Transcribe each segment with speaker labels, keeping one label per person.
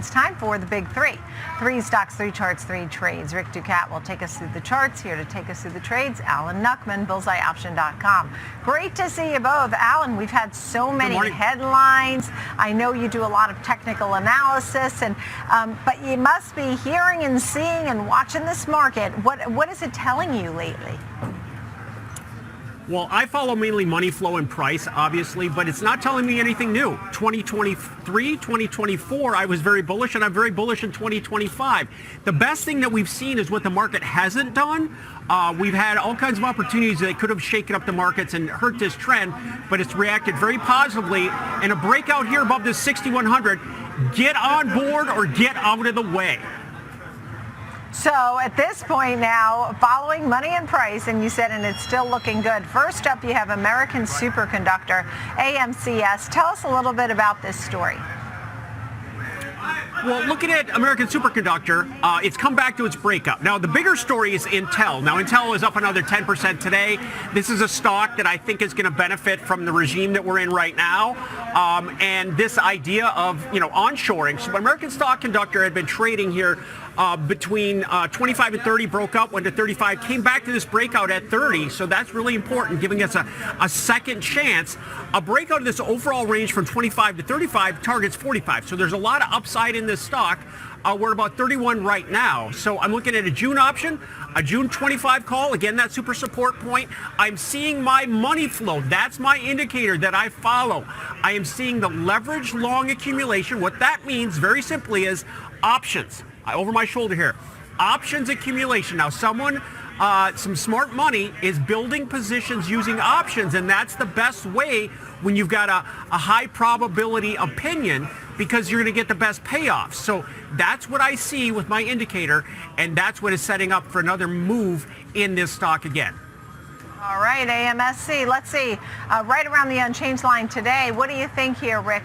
Speaker 1: It's time for the Big Three. Three stocks, three charts, three trades. Rick Ducat will take us through the charts. Here to take us through the trades, Alan Nuckman, bullseyeoption.com. Great to see you both. Alan, we've had so many headlines. I know you do a lot of technical analysis, and but you must be hearing and seeing and watching this market. What is it telling you lately?
Speaker 2: Well, I follow mainly money flow and price, obviously, but it's not telling me anything new. 2023, 2024, I was very bullish, and I'm very bullish in 2025. The best thing that we've seen is what the market hasn't done. We've had all kinds of opportunities that could have shaken up the markets and hurt this trend, but it's reacted very positively. And a breakout here above this 6,100, get on board or get out of the way.
Speaker 1: So at this point now, following money and price, and you said, and it's still looking good. First up, you have American Superconductor, AMCS. Tell us a little bit about this story.
Speaker 2: Well, looking at American Superconductor, it's come back to its breakout. Now, the bigger story is Intel. Now, Intel is up another 10% today. This is a stock that I think is going to benefit from the regime that we're in right now, and this idea of, onshoring. So American Superconductor had been trading here between 25 and 30, broke up, went to 35, came back to this breakout at 30. So that's really important, giving us a second chance. A breakout of this overall range from 25 to 35 targets 45. So there's a lot of upside in this stock. We're about 31 right now. So I'm looking at a June option, a June 25 call. Again, that super support point. I'm seeing my money flow. That's my indicator that I follow. I am seeing the leverage long accumulation. What that means very simply is options. Over my shoulder here. Options accumulation. Now, some smart money is building positions using options, and that's the best way when you've got a high probability opinion, because you're going to get the best payoffs. So that's what I see with my indicator, and that's what is setting up for another move in this stock again.
Speaker 1: All right, AMSC. Let's see. Right around the unchanged line today. What do you think here, Rick?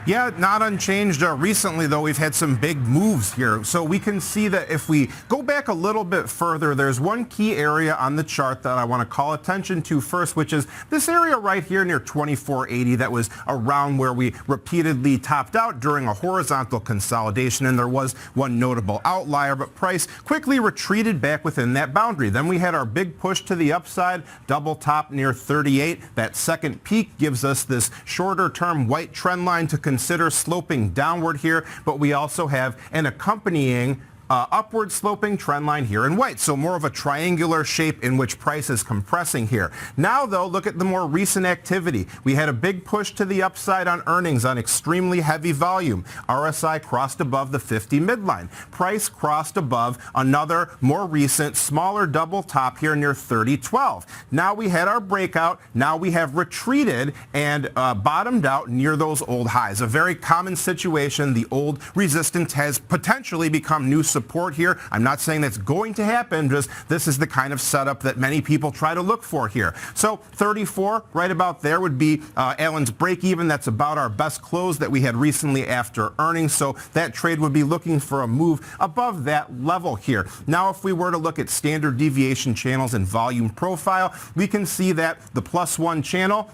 Speaker 3: Yeah, not unchanged. Recently, though, we've had some big moves here. So we can see that if we go back a little bit further, there's one key area on the chart that I want to call attention to first, which is this area right here near 2480 that was around where we repeatedly topped out during a horizontal consolidation. And there was one notable outlier, but price quickly retreated back within that boundary. Then we had our big push to the upside, double top near 38. That second peak gives us this shorter term white trend line to consider sloping downward here, but we also have an accompanying upward sloping trend line here in white. So more of a triangular shape in which price is compressing here. Now, though, look at the more recent activity. We had a big push to the upside on earnings on extremely heavy volume. RSI crossed above the 50 midline. Price crossed above another more recent smaller double top here near 3012. Now we had our breakout. Now we have retreated and bottomed out near those old highs. A very common situation. The old resistance has potentially become new support here. I'm not saying that's going to happen, just this is the kind of setup that many people try to look for here. So 34, right about there would be Allen's break even. That's about our best close that we had recently after earnings. So that trade would be looking for a move above that level here. Now, if we were to look at standard deviation channels and volume profile, we can see that the +1 channel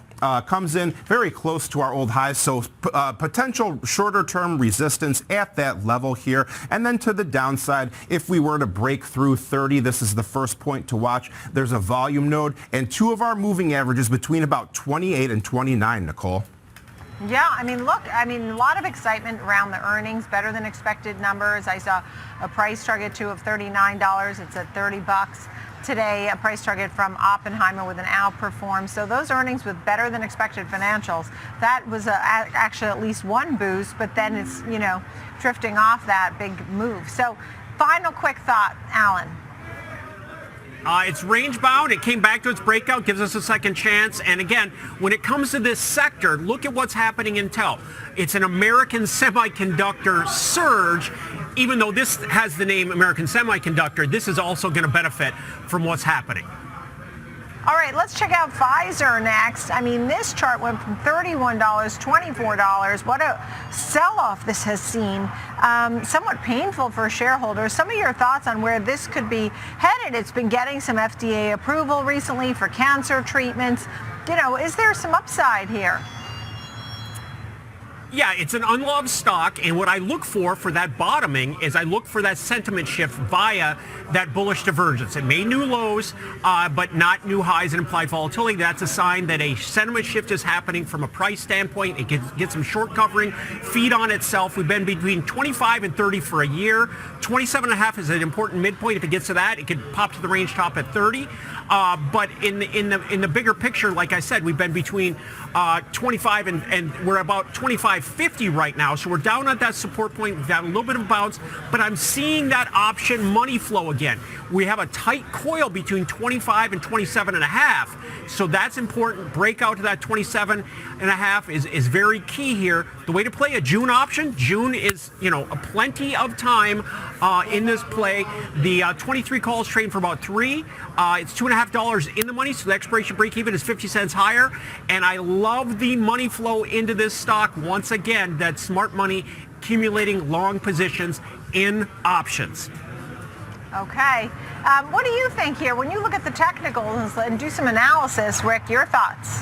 Speaker 3: comes in very close to our old highs, so potential shorter-term resistance at that level here. And then to the downside, if we were to break through 30, this is the first point to watch. There's a volume node and two of our moving averages between about 28 and 29, Nicole.
Speaker 1: Yeah, look, a lot of excitement around the earnings, better than expected numbers. I saw a price target too of $39. It's at $30. Today, a price target from Oppenheimer with an outperform. So those earnings with better than expected financials, that was actually at least one boost, but then it's, drifting off that big move. So final quick thought, Alan.
Speaker 2: It's range bound. It came back to its breakout, gives us a second chance. And again, when it comes to this sector, look at what's happening in Intel. It's an American semiconductor surge. Even though this has the name American Semiconductor, this is also going to benefit from what's happening.
Speaker 1: All right, let's check out Pfizer next. This chart went from $31, $24. What a sell-off this has seen. Somewhat painful for shareholders. Some of your thoughts on where this could be headed. It's been getting some FDA approval recently for cancer treatments. Is there some upside here?
Speaker 2: Yeah, it's an unloved stock, and what I look for that bottoming is I look for that sentiment shift via that bullish divergence. It made new lows, but not new highs and implied volatility. That's a sign that a sentiment shift is happening from a price standpoint. It gets some short covering, feed on itself. We've been between 25 and 30 for a year. 27.5 is an important midpoint. If it gets to that, it could pop to the range top at 30. But in the bigger picture, like I said, we've been between 25 and we're about 25.50 right now. So we're down at that support point. We've had a little bit of a bounce, but I'm seeing that option money flow again. We have a tight coil between 25 and 27.5. So that's important. Breakout to that 27.5 is very key here. The way to play a June option, June is, a plenty of time in this play. The 23 calls trading for about 3. It's $2.50 in the money, so the expiration break even is 50 cents higher. And I love the money flow into this stock. Once again, that smart money accumulating long positions in options.
Speaker 1: Okay. What do you think here? When you look at the technicals and do some analysis, Rick, your thoughts?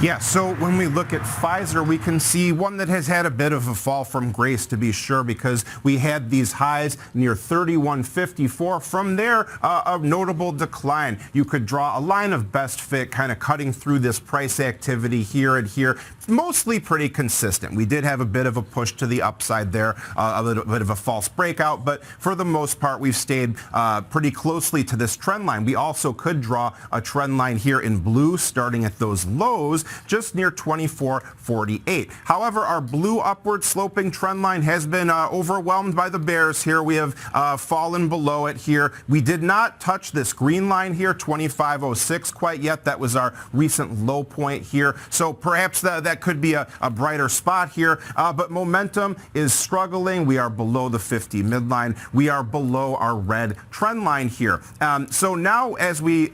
Speaker 3: Yeah, so when we look at Pfizer, we can see one that has had a bit of a fall from grace, to be sure, because we had these highs near 31.54. From there, a notable decline. You could draw a line of best fit, kind of cutting through this price activity here and here. Mostly pretty consistent. We did have a bit of a push to the upside there, a little bit of a false breakout, but for the most part, we've stayed pretty closely to this trend line. We also could draw a trend line here in blue, starting at those lows, just near 24.48. However, our blue upward sloping trend line has been overwhelmed by the bears here. We have fallen below it here. We did not touch this green line here, 25.06 quite yet. That was our recent low point here. So perhaps that could be a brighter spot here. But momentum is struggling. We are below the 50 midline. We are below our red trend line here. So now as we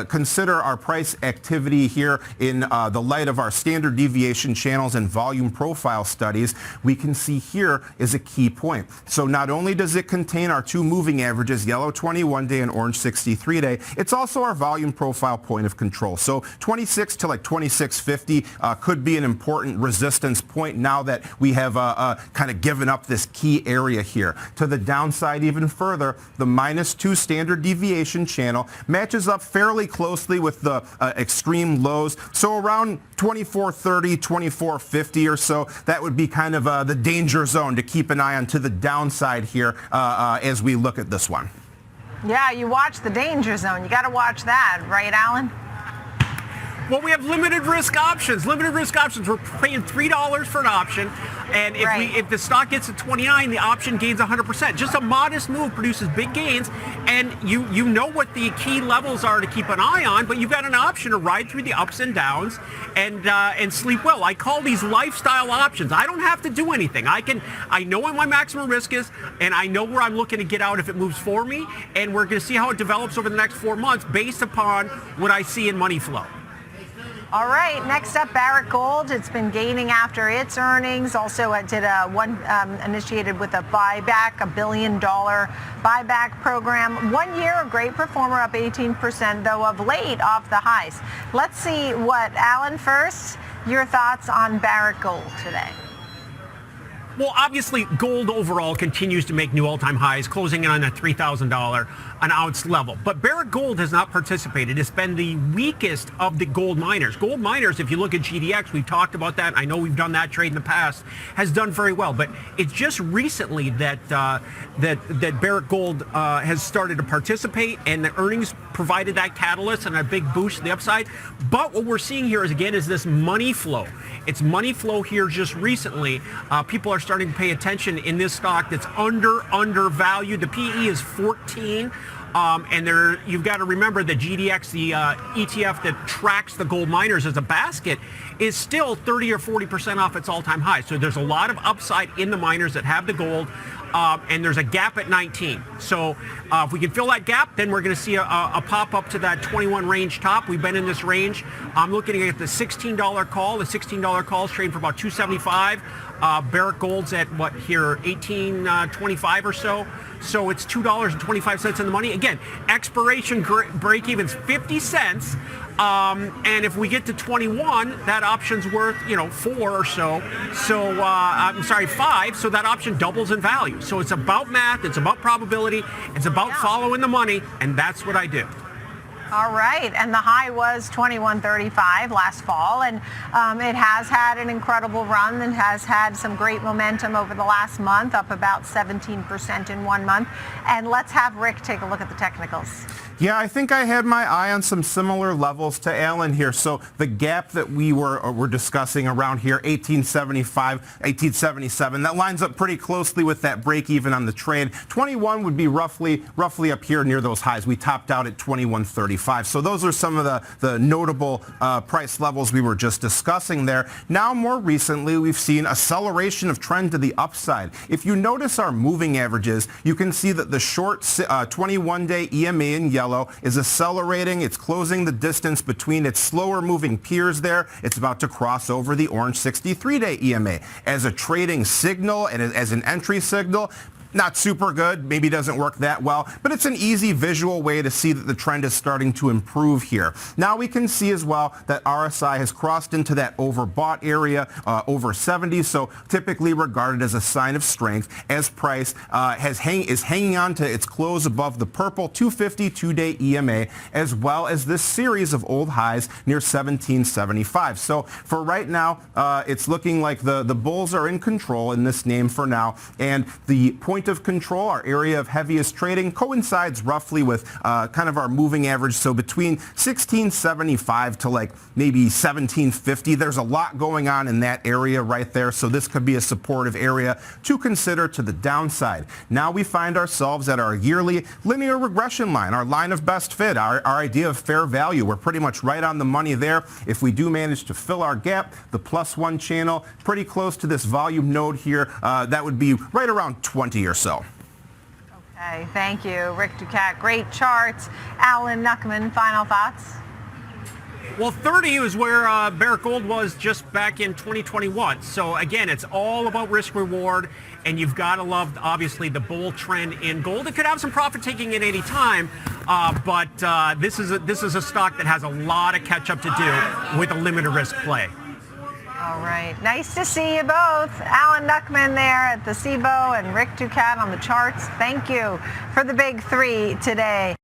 Speaker 3: consider our price activity here in the light of our standard deviation channels and volume profile studies, we can see here is a key point. So not only does it contain our two moving averages, yellow 21-day and orange 63-day, it's also our volume profile point of control. So 26 to like 26.50 could be an important resistance point now that we have kind of given up this key area here. To the downside even further, the -2 standard deviation channel matches up fairly closely with the extreme lows. So around 24.30, 24.50 or so, that would be kind of the danger zone to keep an eye on to the downside here as we look at this one.
Speaker 1: Yeah, you watch the danger zone. You got to watch that, right, Alan?
Speaker 2: Well, we have limited risk options. Limited risk options. We're paying $3 for an option, and if the stock gets to 29, the option gains 100%. Just a modest move produces big gains, and you know what the key levels are to keep an eye on, but you've got an option to ride through the ups and downs and sleep well. I call these lifestyle options. I don't have to do anything. I know what my maximum risk is, and I know where I'm looking to get out if it moves for me, and we're going to see how it develops over the next 4 months based upon what I see in money flow.
Speaker 1: All right, next up, Barrick Gold. It's been gaining after its earnings. Also, it did initiated with a buyback, $1 billion buyback program. 1 year, a great performer, up 18%, though of late off the highs. Let's see what, Alan, first, your thoughts on Barrick Gold today.
Speaker 2: Well, obviously, gold overall continues to make new all-time highs, closing in on that $3,000 an ounce level. But Barrick Gold has not participated. It's been the weakest of the gold miners. Gold miners, if you look at GDX, we've talked about that. I know we've done that trade in the past, has done very well. But it's just recently that Barrick Gold has started to participate, and the earnings provided that catalyst and a big boost to the upside. But what we're seeing here is this money flow. It's money flow here just recently. People are starting to pay attention in this stock that's undervalued. The PE is 14. And you've got to remember that GDX, the ETF that tracks the gold miners as a basket, is still 30 or 40% off its all-time high. So there's a lot of upside in the miners that have the gold, and there's a gap at 19. So if we can fill that gap, then we're going to see a pop up to that 21 range top. We've been in this range. I'm looking at the $16 call. The $16 call is trading for about 275. Barrick Gold's at what here, 18.25 or so. So it's $2.25 in the money. Again, expiration break even's 50 cents. And if we get to 21, that option's worth, 4 or so. So, I'm sorry, 5. So that option doubles in value. So it's about math. It's about probability. It's about following the money. And that's what I do.
Speaker 1: All right, and the high was 21.35 last fall, and it has had an incredible run and has had some great momentum over the last month, up about 17% in 1 month. And let's have Rick take a look at the technicals.
Speaker 3: Yeah, I think I had my eye on some similar levels to Alan here. So the gap that we were discussing around here, 1875, 1877, that lines up pretty closely with that break even on the trade. 21 would be roughly up here near those highs. We topped out at 21.35. So those are some of the notable price levels we were just discussing there. Now, more recently, we've seen acceleration of trend to the upside. If you notice our moving averages, you can see that the short 21-day EMA in yellow is accelerating. It's closing the distance between its slower moving peers there. It's about to cross over the orange 63-day EMA. As a trading signal and as an entry signal, not super good, maybe doesn't work that well, but it's an easy visual way to see that the trend is starting to improve here. Now we can see as well that RSI has crossed into that overbought area, over 70, so typically regarded as a sign of strength as price is hanging on to its close above the purple 250 two-day EMA, as well as this series of old highs near 1775. So for right now, it's looking like the bulls are in control in this name for now, and the point of control, our area of heaviest trading, coincides roughly with kind of our moving average. So between 1675 to like maybe 1750, there's a lot going on in that area right there. So this could be a supportive area to consider to the downside. Now we find ourselves at our yearly linear regression line, our line of best fit, our idea of fair value. We're pretty much right on the money there. If we do manage to fill our gap, the +1 channel, pretty close to this volume node here, that would be right around 20 or so.
Speaker 1: Okay, thank you, Rick Ducat. Great charts. Alan Nuckman, final thoughts?
Speaker 2: Well, 30 is where Barrick Gold was just back in 2021. So again, it's all about risk reward, and you've got to love, obviously, the bull trend in gold. It could have some profit taking at any time, but this is a stock that has a lot of catch up to do with a limited risk play.
Speaker 1: All right. Nice to see you both. Alan Nuckman there at the SIBO and Rick Ducat on the charts. Thank you for the big three today.